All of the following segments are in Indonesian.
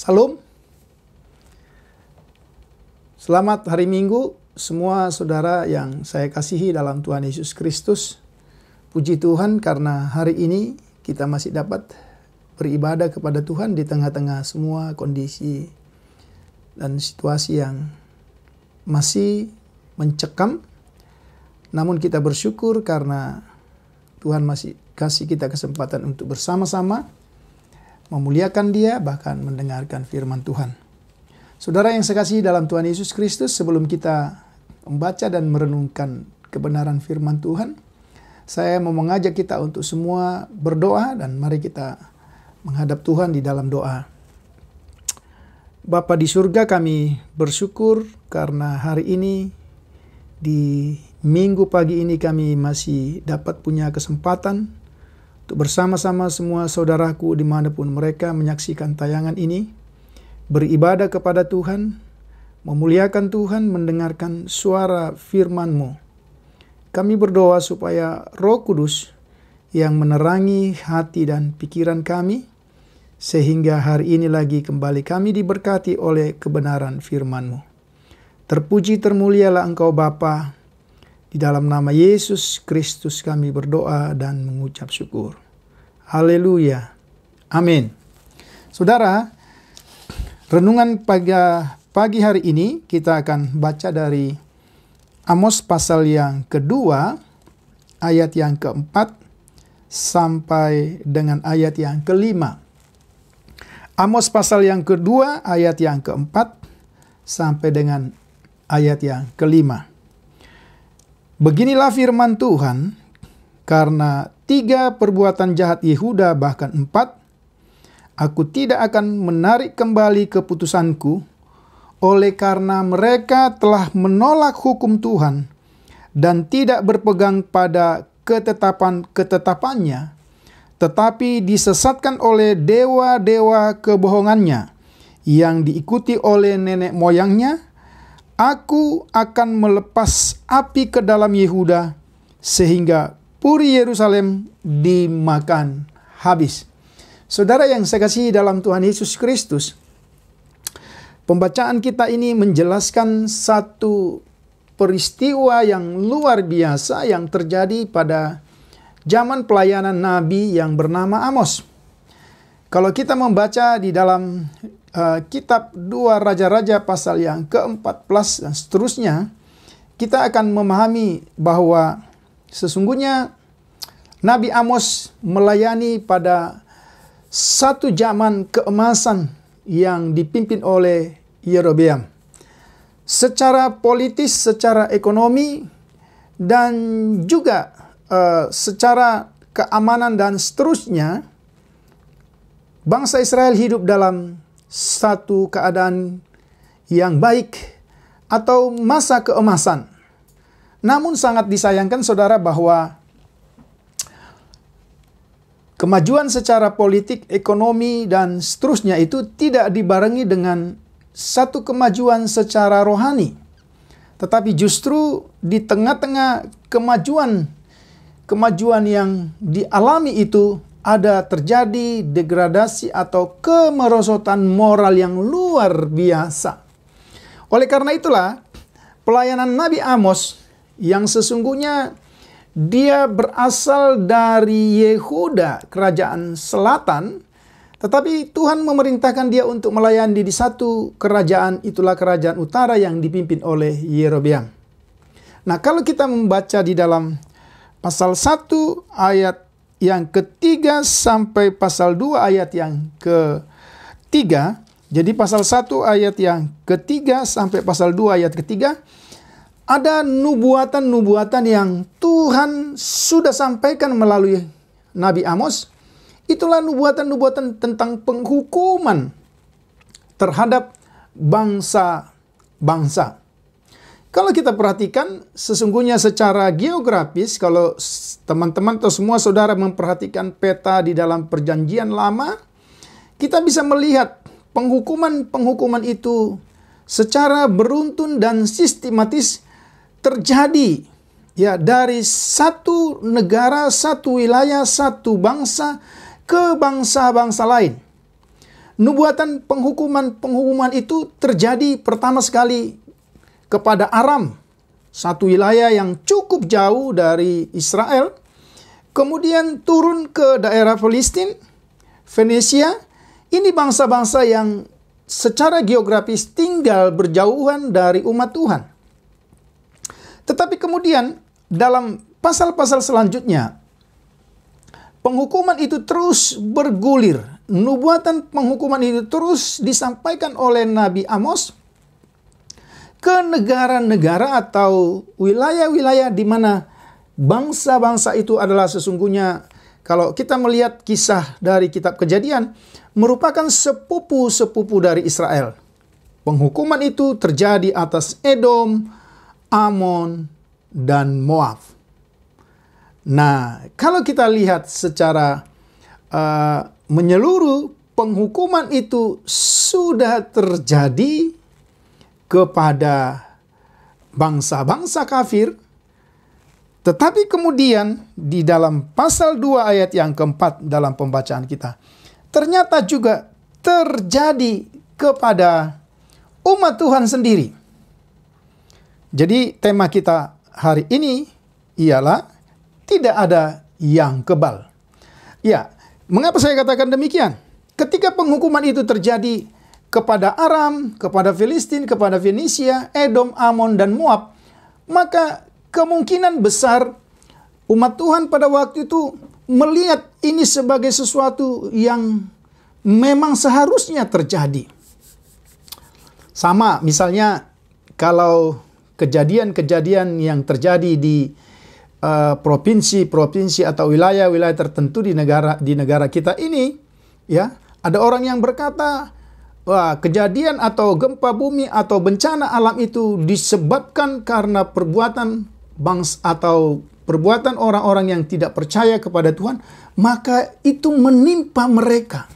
Salam. Selamat hari Minggu semua saudara yang saya kasihi dalam Tuhan Yesus Kristus. Puji Tuhan karena hari ini kita masih dapat beribadah kepada Tuhan di tengah-tengah semua kondisi dan situasi yang masih mencekam. Namun kita bersyukur karena Tuhan masih kasih kita kesempatan untuk bersama-sama memuliakan Dia, bahkan mendengarkan firman Tuhan. Saudara yang saya kasihi dalam Tuhan Yesus Kristus, sebelum kita membaca dan merenungkan kebenaran firman Tuhan, saya mau mengajak kita untuk semua berdoa dan mari kita menghadap Tuhan di dalam doa. Bapa di surga, kami bersyukur karena hari ini di minggu pagi ini kami masih dapat punya kesempatan untuk bersama-sama semua saudaraku dimanapun mereka menyaksikan tayangan ini, beribadah kepada Tuhan, memuliakan Tuhan, mendengarkan suara firman-Mu. Kami berdoa supaya Roh Kudus yang menerangi hati dan pikiran kami, sehingga hari ini lagi kembali kami diberkati oleh kebenaran firman-Mu. Terpuji termulialah Engkau Bapa. Di dalam nama Yesus Kristus kami berdoa dan mengucap syukur. Haleluya. Amin. Saudara, renungan pagi hari ini kita akan baca dari Amos pasal yang kedua, ayat yang keempat sampai dengan ayat yang kelima. Amos pasal yang kedua, ayat yang keempat sampai dengan ayat yang kelima. Beginilah firman Tuhan, karena 3 perbuatan jahat Yehuda bahkan 4, aku tidak akan menarik kembali keputusanku, oleh karena mereka telah menolak hukum Tuhan dan tidak berpegang pada ketetapan-ketetapannya, tetapi disesatkan oleh dewa-dewa kebohongannya yang diikuti oleh nenek moyangnya. Aku akan melepas api ke dalam Yehuda, sehingga puri Yerusalem dimakan habis. Saudara yang saya kasihi dalam Tuhan Yesus Kristus, pembacaan kita ini menjelaskan satu peristiwa yang luar biasa yang terjadi pada zaman pelayanan Nabi yang bernama Amos. Kalau kita membaca di dalam kitab 2 Raja-Raja pasal yang ke-14 dan seterusnya, kita akan memahami bahwa sesungguhnya Nabi Amos melayani pada satu zaman keemasan yang dipimpin oleh Yerobeam. Secara politis, secara ekonomi, dan juga secara keamanan dan seterusnya, bangsa Israel hidup dalam satu keadaan yang baik atau masa keemasan. Namun sangat disayangkan saudara bahwa kemajuan secara politik, ekonomi, dan seterusnya itu tidak dibarengi dengan satu kemajuan secara rohani. Tetapi justru di tengah-tengah kemajuan yang dialami itu ada terjadi degradasi atau kemerosotan moral yang luar biasa. Oleh karena itulah, pelayanan Nabi Amos yang sesungguhnya dia berasal dari Yehuda, kerajaan selatan, tetapi Tuhan memerintahkan dia untuk melayani di satu kerajaan, itulah kerajaan utara yang dipimpin oleh Yerobeam. Nah, kalau kita membaca di dalam pasal 1 ayat yang ketiga sampai pasal 2 ayat yang ketiga, jadi pasal 1 ayat yang ketiga sampai pasal 2 ayat ketiga, ada nubuatan-nubuatan yang Tuhan sudah sampaikan melalui Nabi Amos. Itulah nubuatan-nubuatan tentang penghukuman terhadap bangsa-bangsa. Kalau kita perhatikan, sesungguhnya secara geografis, kalau teman-teman atau semua saudara memperhatikan peta di dalam Perjanjian Lama, kita bisa melihat penghukuman-penghukuman itu secara beruntun dan sistematis terjadi ya dari satu negara, satu wilayah, satu bangsa ke bangsa-bangsa lain. Nubuatan penghukuman itu terjadi pertama sekali kepada Aram, satu wilayah yang cukup jauh dari Israel, kemudian turun ke daerah Filistin, Venesia. Ini bangsa-bangsa yang secara geografis tinggal berjauhan dari umat Tuhan. Tetapi kemudian dalam pasal-pasal selanjutnya, penghukuman itu terus bergulir. Nubuatan penghukuman itu terus disampaikan oleh Nabi Amos ke negara-negara atau wilayah-wilayah di mana bangsa-bangsa itu adalah sesungguhnya, kalau kita melihat kisah dari kitab Kejadian, merupakan sepupu-sepupu dari Israel. Penghukuman itu terjadi atas Edom, Amon, dan Moab. Nah, kalau kita lihat secara menyeluruh, penghukuman itu sudah terjadi kepada bangsa-bangsa kafir. Tetapi kemudian di dalam pasal 2 ayat yang keempat dalam pembacaan kita, ternyata juga terjadi kepada umat Tuhan sendiri. Jadi tema kita hari ini ialah tidak ada yang kebal. Ya, mengapa saya katakan demikian? Ketika penghukuman itu terjadi kepada Aram, kepada Filistin, kepada Fenisia, Edom, Amon, dan Moab, maka kemungkinan besar umat Tuhan pada waktu itu melihat ini sebagai sesuatu yang memang seharusnya terjadi. Sama misalnya kalau kejadian-kejadian yang terjadi di provinsi-provinsi atau wilayah-wilayah tertentu di negara kita ini, ya, ada orang yang berkata, wah, kejadian atau gempa bumi atau bencana alam itu disebabkan karena perbuatan bangsa atau perbuatan orang-orang yang tidak percaya kepada Tuhan, maka itu menimpa mereka.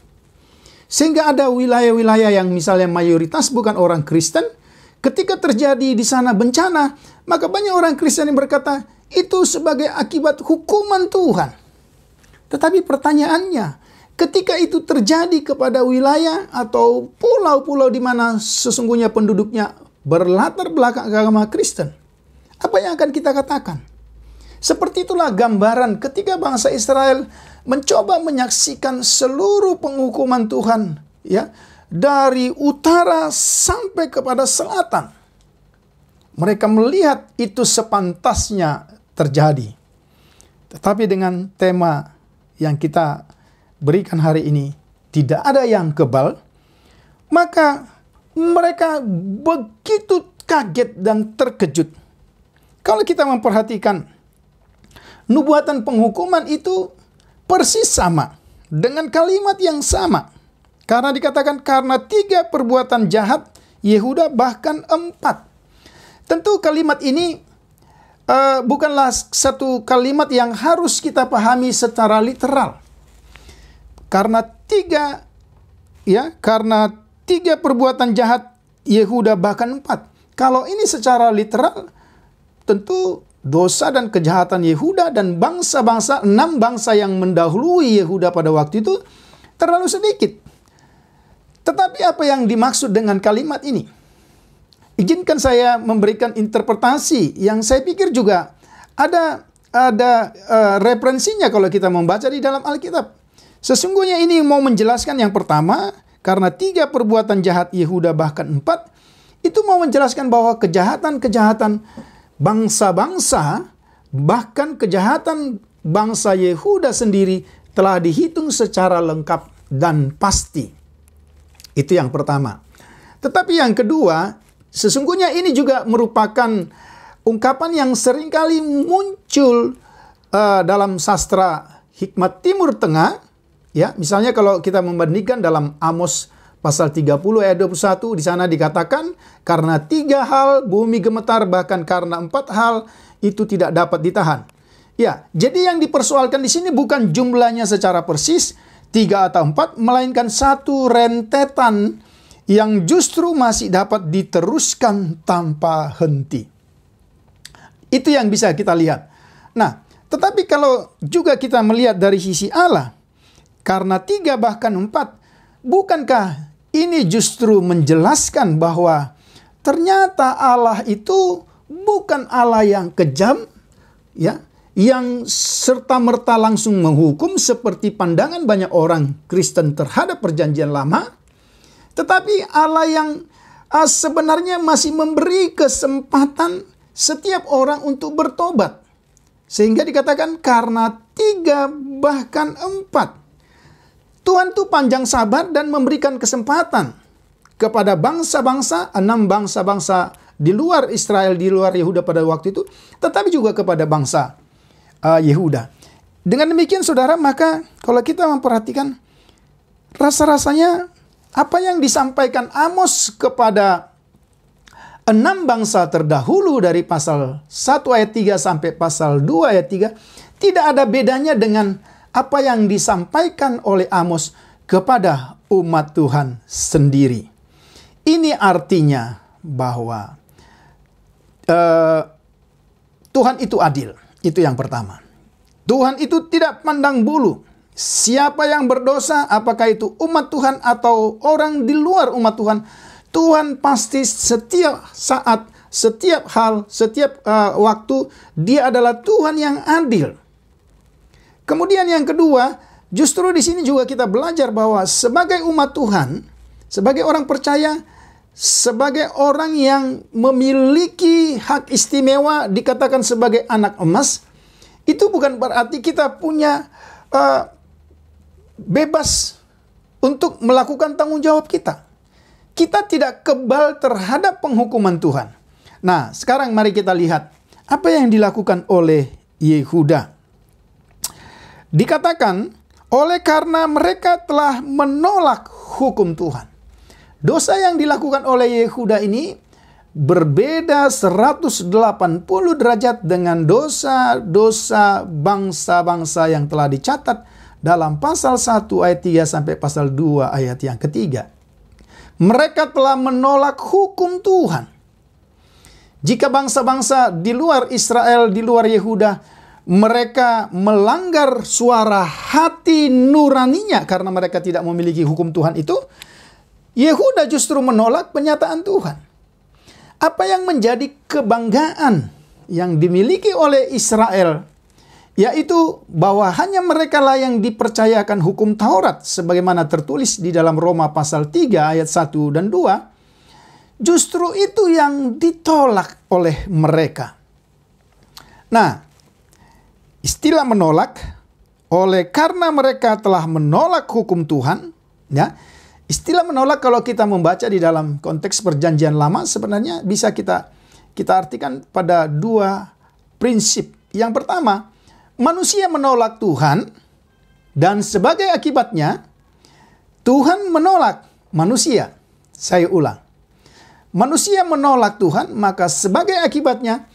Sehingga ada wilayah-wilayah yang misalnya mayoritas bukan orang Kristen, ketika terjadi di sana bencana, maka banyak orang Kristen yang berkata, itu sebagai akibat hukuman Tuhan. Tetapi pertanyaannya, ketika itu terjadi kepada wilayah atau pulau-pulau di mana sesungguhnya penduduknya berlatar belakang agama Kristen, apa yang akan kita katakan? Seperti itulah gambaran ketika bangsa Israel mencoba menyaksikan seluruh penghukuman Tuhan, ya, dari utara sampai kepada selatan. Mereka melihat itu sepantasnya terjadi. Tetapi dengan tema yang kita berikan hari ini, tidak ada yang kebal, maka mereka begitu kaget dan terkejut. Kalau kita memperhatikan, nubuatan penghukuman itu persis sama, dengan kalimat yang sama. Karena dikatakan karena 3 perbuatan jahat Yehuda, bahkan 4. Tentu kalimat ini bukanlah satu kalimat yang harus kita pahami secara literal. Karena 3 perbuatan jahat Yehuda, bahkan 4. Kalau ini secara literal, tentu dosa dan kejahatan Yehuda dan bangsa-bangsa, 6 bangsa yang mendahului Yehuda pada waktu itu terlalu sedikit. Tetapi apa yang dimaksud dengan kalimat ini? Izinkan saya memberikan interpretasi yang saya pikir juga ada referensinya kalau kita membaca di dalam Alkitab. Sesungguhnya ini mau menjelaskan yang pertama, karena 3 perbuatan jahat Yehuda, bahkan 4, itu mau menjelaskan bahwa kejahatan-kejahatan bangsa-bangsa, bahkan kejahatan bangsa Yehuda sendiri telah dihitung secara lengkap dan pasti. Itu yang pertama. Tetapi yang kedua, sesungguhnya ini juga merupakan ungkapan yang seringkali muncul dalam sastra hikmat Timur Tengah. Ya, misalnya kalau kita membandingkan dalam Amos pasal 30 ayat 21, di sana dikatakan, karena 3 hal bumi gemetar, bahkan karena 4 hal itu tidak dapat ditahan. Ya, jadi yang dipersoalkan di sini bukan jumlahnya secara persis 3 atau 4, melainkan satu rentetan yang justru masih dapat diteruskan tanpa henti. Itu yang bisa kita lihat. Nah, tetapi kalau juga kita melihat dari sisi Allah, karena 3 bahkan 4, bukankah ini justru menjelaskan bahwa ternyata Allah itu bukan Allah yang kejam, ya, yang serta-merta langsung menghukum seperti pandangan banyak orang Kristen terhadap Perjanjian Lama, tetapi Allah yang sebenarnya masih memberi kesempatan setiap orang untuk bertobat. Sehingga dikatakan karena 3 bahkan 4. Tuhan itu panjang sabar dan memberikan kesempatan kepada bangsa-bangsa, 6 bangsa-bangsa di luar Israel, di luar Yehuda pada waktu itu, tetapi juga kepada bangsa Yehuda. Dengan demikian saudara, maka kalau kita memperhatikan, rasa-rasanya apa yang disampaikan Amos kepada 6 bangsa terdahulu dari pasal 1 ayat 3 sampai pasal 2 ayat 3, tidak ada bedanya dengan apa yang disampaikan oleh Amos kepada umat Tuhan sendiri. Ini artinya bahwa Tuhan itu adil. Itu yang pertama. Tuhan itu tidak pandang bulu. Siapa yang berdosa, apakah itu umat Tuhan atau orang di luar umat Tuhan, Tuhan pasti setiap saat, setiap hal, setiap waktu, Dia adalah Tuhan yang adil. Kemudian yang kedua, justru di sini juga kita belajar bahwa sebagai umat Tuhan, sebagai orang percaya, sebagai orang yang memiliki hak istimewa, dikatakan sebagai anak emas, itu bukan berarti kita punya bebas untuk melakukan tanggung jawab kita. Kita tidak kebal terhadap penghukuman Tuhan. Nah, sekarang mari kita lihat apa yang dilakukan oleh Yehuda. Dikatakan, oleh karena mereka telah menolak hukum Tuhan. Dosa yang dilakukan oleh Yehuda ini berbeda 180 derajat dengan dosa-dosa bangsa-bangsa yang telah dicatat dalam pasal 1 ayat 3 sampai pasal 2 ayat yang ketiga. Mereka telah menolak hukum Tuhan. Jika bangsa-bangsa di luar Israel, di luar Yehuda, mereka melanggar suara hati nuraninya karena mereka tidak memiliki hukum Tuhan itu, Yehuda justru menolak penyataan Tuhan. Apa yang menjadi kebanggaan yang dimiliki oleh Israel, yaitu bahwa hanya mereka lah yang dipercayakan hukum Taurat sebagaimana tertulis di dalam Roma pasal 3 ayat 1 dan 2, justru itu yang ditolak oleh mereka. Nah, istilah menolak, oleh karena mereka telah menolak hukum Tuhan, ya. Istilah menolak kalau kita membaca di dalam konteks Perjanjian Lama sebenarnya bisa kita artikan pada 2 prinsip. Yang pertama, manusia menolak Tuhan dan sebagai akibatnya Tuhan menolak manusia. Saya ulang. Manusia menolak Tuhan, maka sebagai akibatnya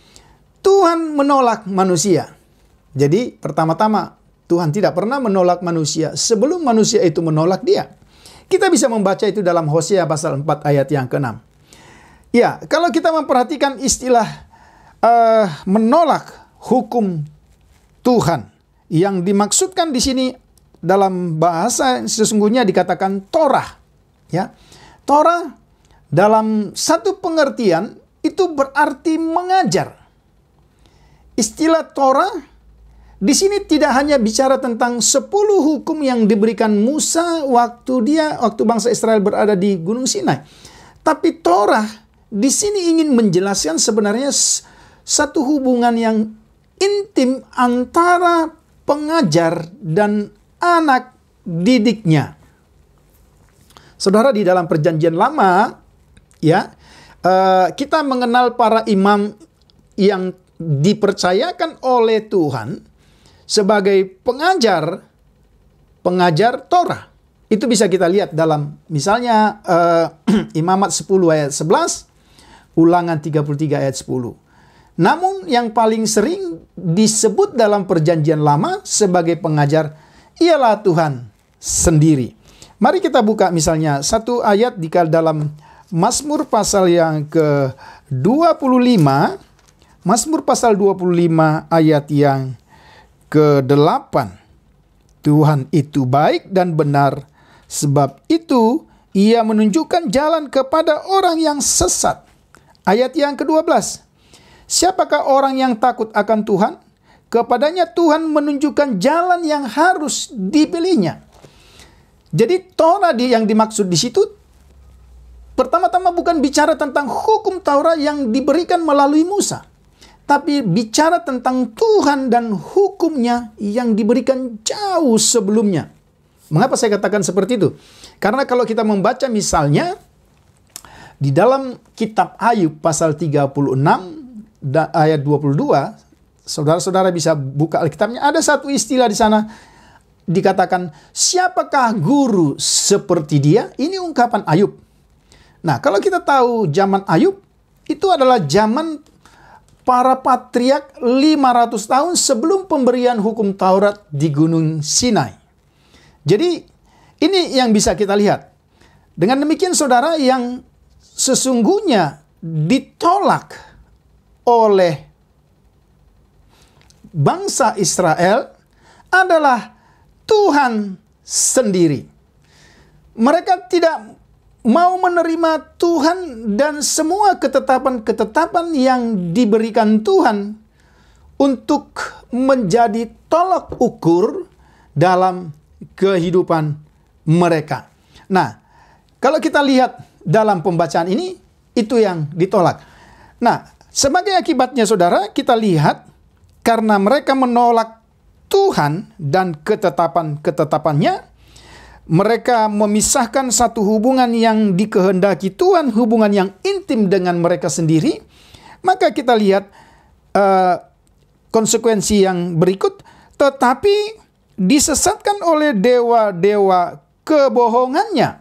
Tuhan menolak manusia. Jadi pertama-tama Tuhan tidak pernah menolak manusia sebelum manusia itu menolak Dia. Kita bisa membaca itu dalam Hosea pasal 4 ayat yang ke-6. Ya, kalau kita memperhatikan istilah menolak hukum Tuhan, yang dimaksudkan di sini dalam bahasa sesungguhnya dikatakan Torah. Ya, Torah dalam satu pengertian itu berarti mengajar. Istilah Torah di sini tidak hanya bicara tentang 10 hukum yang diberikan Musa waktu bangsa Israel berada di Gunung Sinai. Tapi Torah di sini ingin menjelaskan sebenarnya satu hubungan yang intim antara pengajar dan anak didiknya. Saudara, di dalam Perjanjian Lama, ya, kita mengenal para imam yang dipercayakan oleh Tuhan sebagai pengajar Torah. Itu bisa kita lihat dalam misalnya Imamat 10 ayat 11, Ulangan 33 ayat 10. Namun yang paling sering disebut dalam Perjanjian Lama sebagai pengajar ialah Tuhan sendiri. Mari kita buka misalnya satu ayat di dalam Mazmur pasal yang ke-25, Mazmur pasal 25 ayat yang ke-8. Tuhan itu baik dan benar, sebab itu Ia menunjukkan jalan kepada orang yang sesat. Ayat yang ke-12. Siapakah orang yang takut akan Tuhan? Kepadanya Tuhan menunjukkan jalan yang harus dipilihnya. Jadi Torah yang dimaksud di situ pertama-tama bukan bicara tentang hukum Taurat yang diberikan melalui Musa, tapi bicara tentang Tuhan dan hukumnya yang diberikan jauh sebelumnya. Mengapa saya katakan seperti itu? Karena kalau kita membaca misalnya di dalam kitab Ayub pasal 36 ayat 22, saudara-saudara bisa buka Alkitabnya, ada satu istilah di sana dikatakan, siapakah guru seperti dia? Ini ungkapan Ayub. Nah, kalau kita tahu zaman Ayub, itu adalah zaman para patriark 500 tahun sebelum pemberian hukum Taurat di Gunung Sinai. Jadi, ini yang bisa kita lihat. Dengan demikian, saudara, yang sesungguhnya ditolak oleh bangsa Israel adalah Tuhan sendiri. Mereka tidak mau menerima Tuhan dan semua ketetapan-ketetapan yang diberikan Tuhan untuk menjadi tolak ukur dalam kehidupan mereka. Nah, kalau kita lihat dalam pembacaan ini, itu yang ditolak. Nah, sebagai akibatnya, saudara, kita lihat karena mereka menolak Tuhan dan ketetapan-ketetapannya, mereka memisahkan satu hubungan yang dikehendaki Tuhan, hubungan yang intim dengan mereka sendiri. Maka kita lihat konsekuensi yang berikut, tetapi disesatkan oleh dewa-dewa kebohongannya.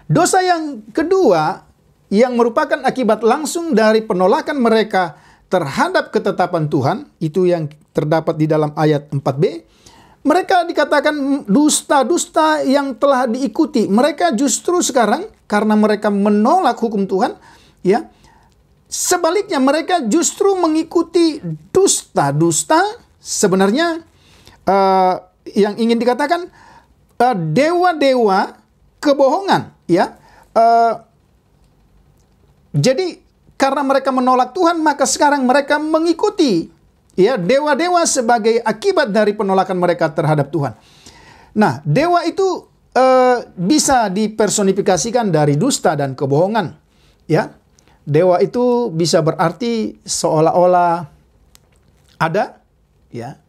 Dosa yang kedua yang merupakan akibat langsung dari penolakan mereka terhadap ketetapan Tuhan, itu yang terdapat di dalam ayat 4b. Mereka dikatakan dusta-dusta yang telah diikuti. Mereka justru sekarang, karena mereka menolak hukum Tuhan, ya, sebaliknya mereka justru mengikuti dusta-dusta. Sebenarnya yang ingin dikatakan dewa-dewa kebohongan, ya. Jadi karena mereka menolak Tuhan, maka sekarang mereka mengikuti, ya, dewa-dewa sebagai akibat dari penolakan mereka terhadap Tuhan. Nah, dewa itu bisa dipersonifikasikan dari dusta dan kebohongan, ya. Dewa itu bisa berarti seolah-olah ada, ya.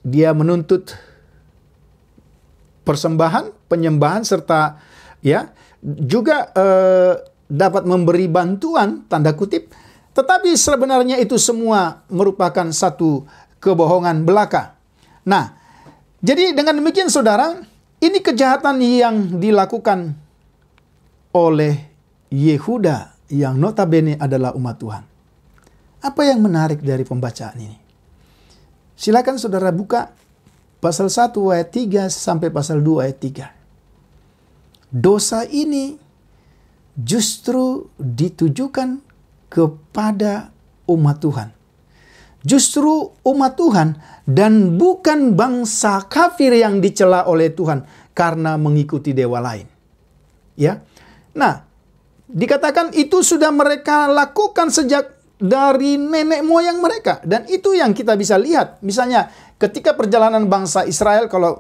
Dia menuntut persembahan, penyembahan, serta, ya, juga dapat memberi bantuan, tanda kutip, tetapi sebenarnya itu semua merupakan satu kebohongan belaka. Nah, jadi dengan demikian, saudara, ini kejahatan yang dilakukan oleh Yehuda yang notabene adalah umat Tuhan. Apa yang menarik dari pembacaan ini? Silakan saudara buka pasal 1 ayat 3 sampai pasal 2 ayat 3. Dosa ini justru ditujukan kepada umat Tuhan. Justru umat Tuhan dan bukan bangsa kafir yang dicela oleh Tuhan karena mengikuti dewa lain. Ya. Nah, dikatakan itu sudah mereka lakukan sejak dari nenek moyang mereka, dan itu yang kita bisa lihat. Misalnya ketika perjalanan bangsa Israel, kalau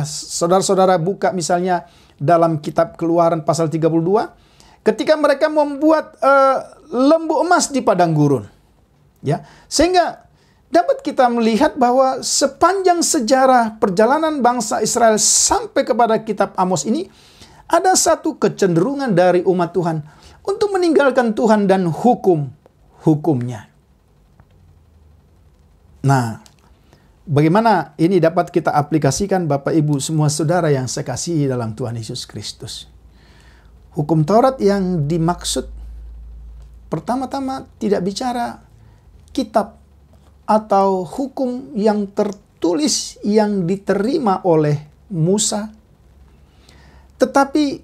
saudara-saudara buka misalnya dalam kitab Keluaran pasal 32, ketika mereka membuat lembu emas di padang gurun, Ya, sehingga dapat kita melihat bahwa sepanjang sejarah perjalanan bangsa Israel sampai kepada kitab Amos ini, ada satu kecenderungan dari umat Tuhan untuk meninggalkan Tuhan dan hukum-hukumnya. Nah, bagaimana ini dapat kita aplikasikan Bapak Ibu semua saudara yang saya kasihi dalam Tuhan Yesus Kristus? Hukum Taurat yang dimaksud pertama-tama tidak bicara kitab atau hukum yang tertulis yang diterima oleh Musa, tetapi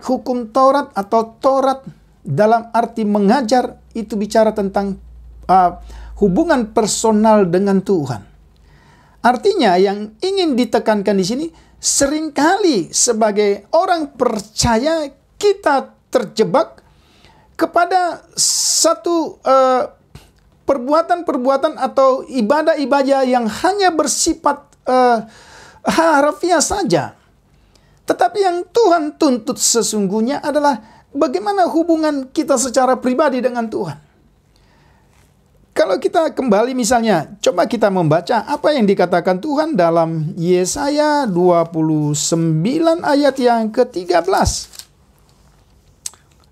hukum Taurat atau Taurat dalam arti mengajar itu bicara tentang hubungan personal dengan Tuhan. Artinya yang ingin ditekankan di sini, seringkali sebagai orang percaya kita terjebak kepada satu perbuatan-perbuatan atau ibadah-ibadah yang hanya bersifat harfiah saja. Tetapi yang Tuhan tuntut sesungguhnya adalah bagaimana hubungan kita secara pribadi dengan Tuhan. Kalau kita kembali misalnya, coba kita membaca apa yang dikatakan Tuhan dalam Yesaya 29 ayat yang ke-13.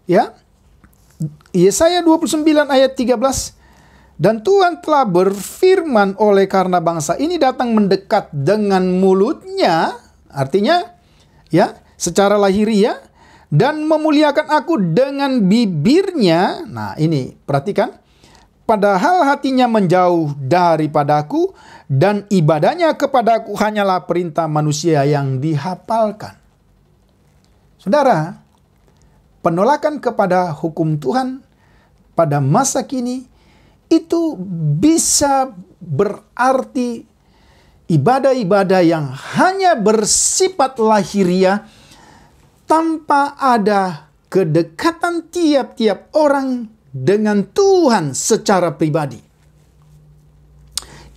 Ya, Yesaya 29 ayat 13. Dan Tuhan telah berfirman oleh karena bangsa ini datang mendekat dengan mulutnya, artinya ya secara lahiriah, dan memuliakan aku dengan bibirnya. Nah ini perhatikan, padahal hatinya menjauh daripadaku dan ibadahnya kepadaku hanyalah perintah manusia yang dihafalkan. Saudara, penolakan kepada hukum Tuhan pada masa kini itu bisa berarti ibadah-ibadah yang hanya bersifat lahiriah tanpa ada kedekatan tiap-tiap orang dengan Tuhan secara pribadi.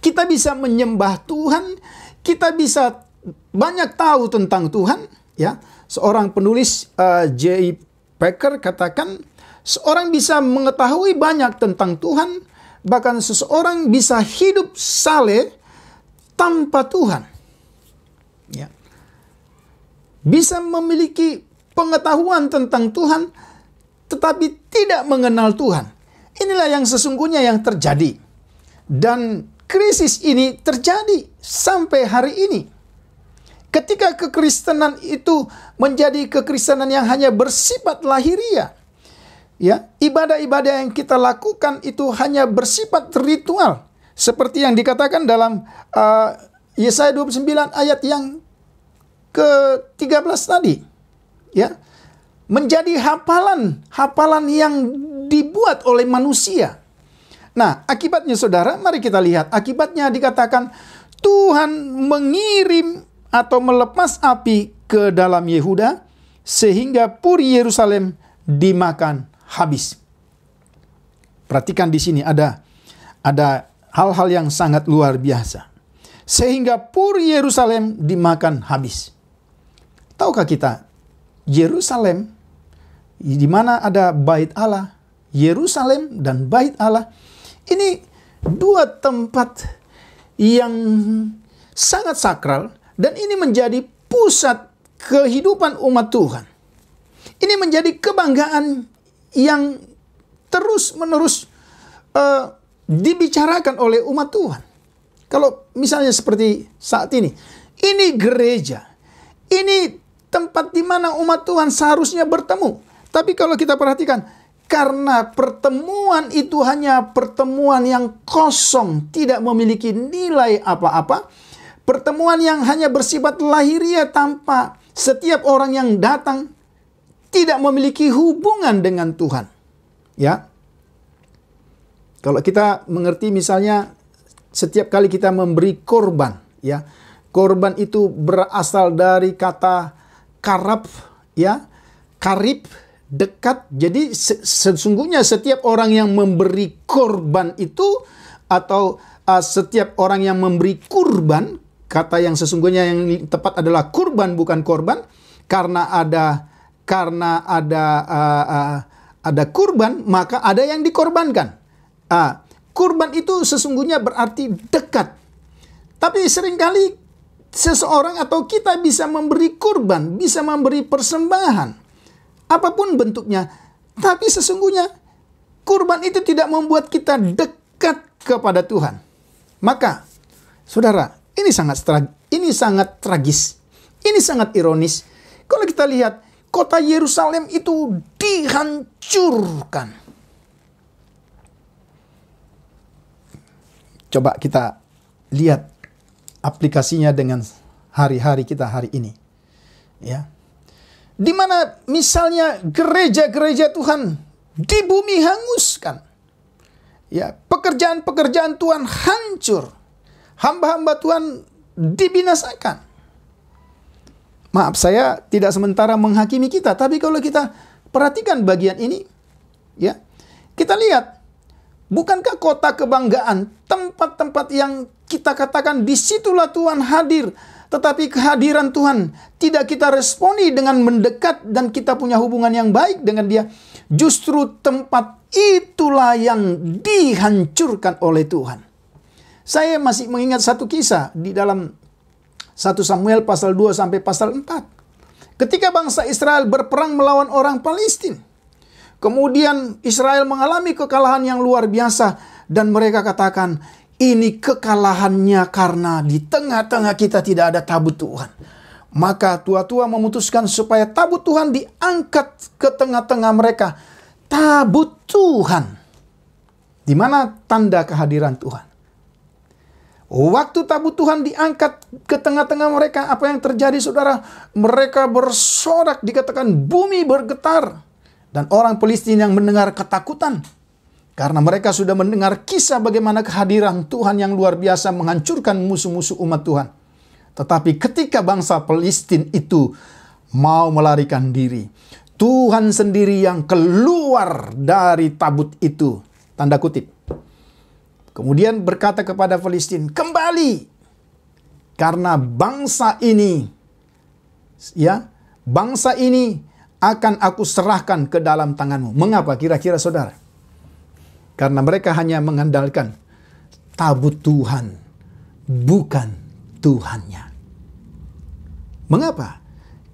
Kita bisa menyembah Tuhan, kita bisa banyak tahu tentang Tuhan. Ya, seorang penulis J.I. Packer katakan, seorang bisa mengetahui banyak tentang Tuhan, bahkan seseorang bisa hidup saleh tanpa Tuhan. Ya. Bisa memiliki pengetahuan tentang Tuhan, tetapi tidak mengenal Tuhan. Inilah yang sesungguhnya yang terjadi. Dan krisis ini terjadi sampai hari ini. Ketika kekristenan itu menjadi kekristenan yang hanya bersifat lahiriah. Ya, ibadah-ibadah yang kita lakukan itu hanya bersifat ritual. Seperti yang dikatakan dalam Yesaya 29 ayat yang ke-13 tadi. Ya, menjadi hafalan yang dibuat oleh manusia. Nah, akibatnya saudara, mari kita lihat. Akibatnya dikatakan Tuhan mengirim atau melepas api ke dalam Yehuda sehingga puri Yerusalem dimakan habis. Perhatikan di sini ada hal-hal yang sangat luar biasa. Sehingga puri Yerusalem dimakan habis. Tahukah kita, Yerusalem di mana ada bait Allah, Yerusalem dan bait Allah, ini dua tempat yang sangat sakral dan ini menjadi pusat kehidupan umat Tuhan. Ini menjadi kebanggaan yang terus-menerus dibicarakan oleh umat Tuhan. Kalau misalnya seperti saat ini gereja, ini tempat di mana umat Tuhan seharusnya bertemu. Tapi kalau kita perhatikan, karena pertemuan itu hanya pertemuan yang kosong, tidak memiliki nilai apa-apa, pertemuan yang hanya bersifat lahiriah tanpa setiap orang yang datang tidak memiliki hubungan dengan Tuhan. Ya. Kalau kita mengerti misalnya setiap kali kita memberi korban, ya. Korban itu berasal dari kata karab, ya. Karib, dekat. Jadi sesungguhnya setiap orang yang memberi korban itu atau setiap orang yang memberi kurban, kata yang sesungguhnya yang tepat adalah kurban bukan korban, karena ada kurban maka ada yang dikorbankan. kurban itu sesungguhnya berarti dekat. Tapi seringkali seseorang atau kita bisa memberi kurban, bisa memberi persembahan, apapun bentuknya. Tapi sesungguhnya kurban itu tidak membuat kita dekat kepada Tuhan. Maka, saudara, ini sangat tragis. Ini sangat ironis. Kalau kita lihat, kota Yerusalem itu dihancurkan. Coba kita lihat aplikasinya dengan hari-hari kita hari ini. Ya. Di mana misalnya gereja-gereja Tuhan di bumi hanguskan. Ya, pekerjaan-pekerjaan Tuhan hancur. Hamba-hamba Tuhan dibinasakan. Maaf, saya tidak sementara menghakimi kita, tapi kalau kita perhatikan bagian ini, ya, kita lihat, bukankah kota kebanggaan, tempat-tempat yang kita katakan disitulah Tuhan hadir, tetapi kehadiran Tuhan tidak kita responi dengan mendekat dan kita punya hubungan yang baik dengan Dia. Justru tempat itulah yang dihancurkan oleh Tuhan. Saya masih mengingat satu kisah di dalam 1 Samuel pasal 2 sampai pasal 4. Ketika bangsa Israel berperang melawan orang Palestina. Kemudian Israel mengalami kekalahan yang luar biasa. Dan mereka katakan, ini kekalahannya karena di tengah-tengah kita tidak ada tabut Tuhan. Maka tua-tua memutuskan supaya tabut Tuhan diangkat ke tengah-tengah mereka. Tabut Tuhan. Di mana tanda kehadiran Tuhan? Waktu tabut Tuhan diangkat ke tengah-tengah mereka, apa yang terjadi, saudara? Mereka bersorak, dikatakan bumi bergetar. Dan orang Palestina yang mendengar ketakutan. Karena mereka sudah mendengar kisah bagaimana kehadiran Tuhan yang luar biasa menghancurkan musuh-musuh umat Tuhan. Tetapi ketika bangsa Palestina itu mau melarikan diri, Tuhan sendiri yang keluar dari tabut itu. Tanda kutip. Kemudian berkata kepada Palestina, kembali. Karena bangsa ini, ya, bangsa ini akan aku serahkan ke dalam tanganmu. Mengapa kira-kira, saudara? Karena mereka hanya mengandalkan tabut Tuhan, bukan Tuhannya. Mengapa?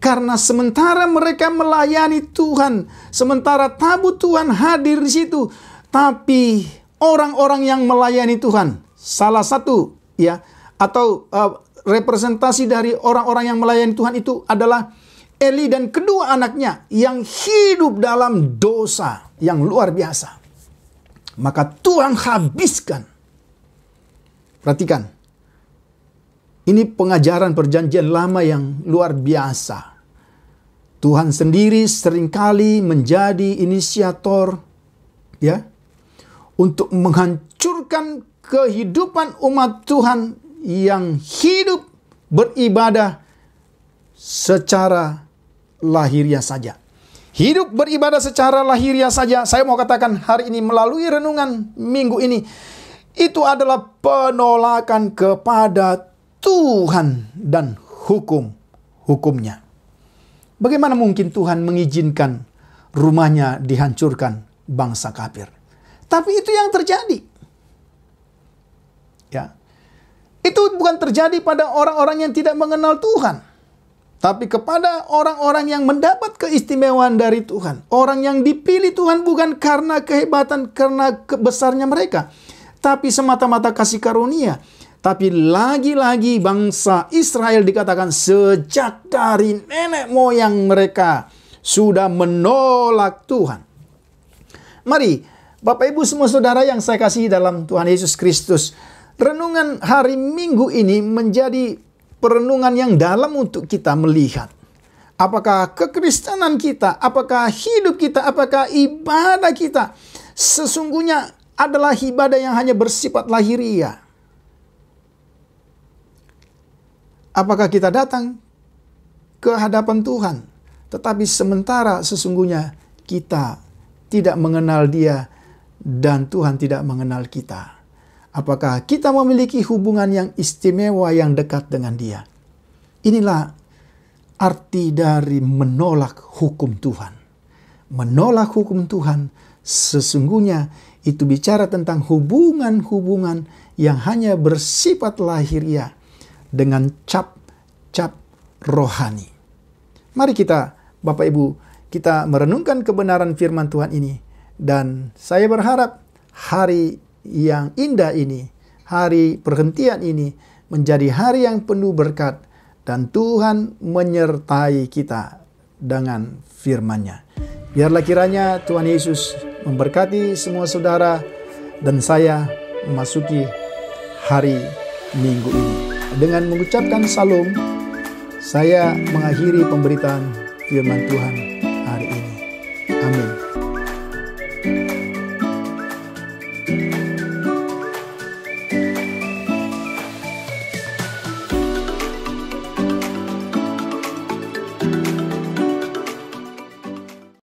Karena sementara mereka melayani Tuhan, sementara tabut Tuhan hadir di situ, tapi orang-orang yang melayani Tuhan, salah satu ya atau representasi dari orang-orang yang melayani Tuhan itu adalah Eli dan kedua anaknya yang hidup dalam dosa yang luar biasa. Maka Tuhan habiskan. Perhatikan. Ini pengajaran perjanjian lama yang luar biasa. Tuhan sendiri seringkali menjadi inisiator ya untuk menghancurkan kehidupan umat Tuhan yang hidup beribadah secara lahiriah saja. Hidup beribadah secara lahiriah saja. Saya mau katakan hari ini melalui renungan minggu ini, itu adalah penolakan kepada Tuhan dan hukum-hukumnya. Bagaimana mungkin Tuhan mengizinkan rumahnya dihancurkan bangsa kafir? Tapi itu yang terjadi. Ya. Itu bukan terjadi pada orang-orang yang tidak mengenal Tuhan. Tapi kepada orang-orang yang mendapat keistimewaan dari Tuhan. Orang yang dipilih Tuhan bukan karena kehebatan, karena besarnya mereka. Tapi semata-mata kasih karunia. Tapi lagi-lagi bangsa Israel dikatakan sejak dari nenek moyang mereka sudah menolak Tuhan. Mari, Bapak Ibu semua saudara yang saya kasihi dalam Tuhan Yesus Kristus. Renungan hari Minggu ini menjadi perenungan yang dalam untuk kita melihat. Apakah kekristenan kita, apakah hidup kita, apakah ibadah kita sesungguhnya adalah ibadah yang hanya bersifat lahiriah. Apakah kita datang ke hadapan Tuhan, tetapi sementara sesungguhnya kita tidak mengenal Dia dan Tuhan tidak mengenal kita. Apakah kita memiliki hubungan yang istimewa yang dekat dengan Dia? Inilah arti dari menolak hukum Tuhan. Menolak hukum Tuhan sesungguhnya itu bicara tentang hubungan-hubungan yang hanya bersifat lahiriah dengan cap-cap rohani. Mari kita, Bapak Ibu, kita merenungkan kebenaran firman Tuhan ini. Dan saya berharap hari yang indah ini, hari perhentian ini, menjadi hari yang penuh berkat. Dan Tuhan menyertai kita dengan firman-Nya. Biarlah kiranya Tuhan Yesus memberkati semua saudara dan saya memasuki hari Minggu ini. Dengan mengucapkan salam, saya mengakhiri pemberitaan firman Tuhan